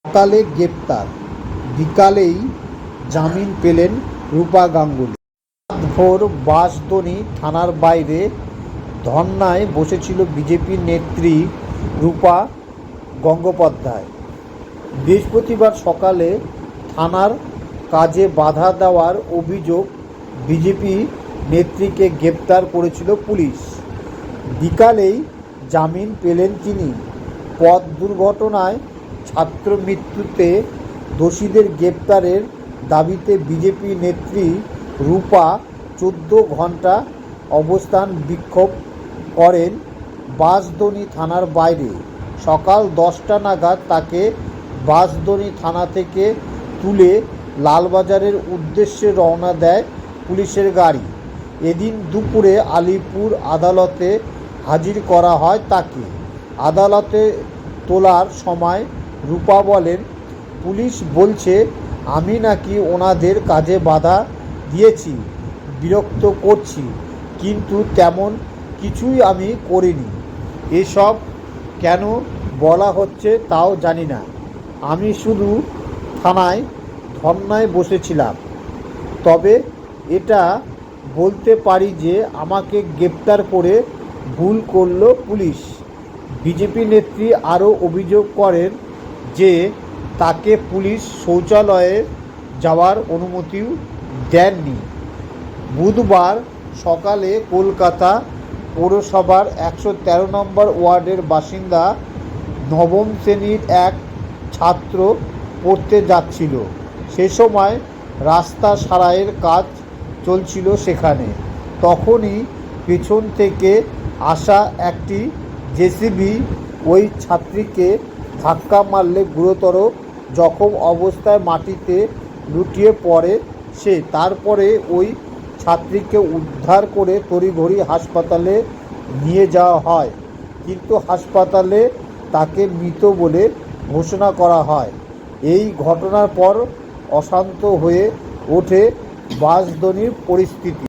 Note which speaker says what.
Speaker 1: সকালে গ্রেপ্তার, বিকালেই জামিন পেলেন রূপা গাঙ্গুলি। রাতভর বাঁশদ্বনী থানার বাইরে ধর্নায় বসেছিল বিজেপি নেত্রী রূপা গঙ্গোপাধ্যায়। বৃহস্পতিবার সকালে থানার কাজে বাধা দেওয়ার অভিযোগ বিজেপি নেত্রীকে গ্রেপ্তার করেছিল পুলিশ। বিকালেই জামিন পেলেন তিনি। পথ দুর্ঘটনায় ছাত্র মৃত্যুতে দোষীদের গ্রেপ্তারের দাবিতে বিজেপি নেত্রী রূপা 14 ঘণ্টা অবস্থান বিক্ষোভ করেন বাঁশদ্বনী থানার বাইরে। সকাল 10টা নাগাদ তাকে বাঁশদ্বনী থানা থেকে তুলে লালবাজারের উদ্দেশ্যে রওনা দেয় পুলিশের গাড়ি। এদিন দুপুরে আলিপুর আদালতে হাজির করা হয় তাকে। আদালতে তোলার সময় রূপা বলেন, পুলিশ বলছে আমি নাকি ওনাদের কাজে বাধা দিয়েছি, বিরক্ত করছি, কিন্তু তেমন কিছুই আমি করিনি। এসব কেন বলা হচ্ছে তাও জানি না। আমি শুধু থানায় ধর্নায় বসেছিলাম। তবে এটা বলতে পারি যে আমাকে গ্রেপ্তার করে ভুল করল পুলিশ। বিজেপি নেত্রী আরও অভিযোগ করেন যে তাকে পুলিশ শৌচালয়ে যাওয়ার অনুমতিও দেননি। বুধবার সকালে কলকাতা পৌরসভার 113 নম্বর ওয়ার্ডের বাসিন্দা নবম শ্রেণীর এক ছাত্র পড়তে যাচ্ছিল। সে সময় রাস্তা সারাইয়ের কাজ চলছিল সেখানে। তখনই পেছন থেকে আসা একটি জেসিবি ওই ছাত্রীকে ধাক্কা মারলে গুরুতর জখম অবস্থায় মাটিতে লুটিয়ে পড়ে সে। তারপরে ওই ছাত্রীকে উদ্ধার করে তড়িঘড়ি হাসপাতালে নিয়ে যাওয়া হয়, কিন্তু হাসপাতালে তাকে মৃত বলে ঘোষণা করা হয়। এই ঘটনার পর অশান্ত হয়ে ওঠে বাঁশদ্বনীর পরিস্থিতি।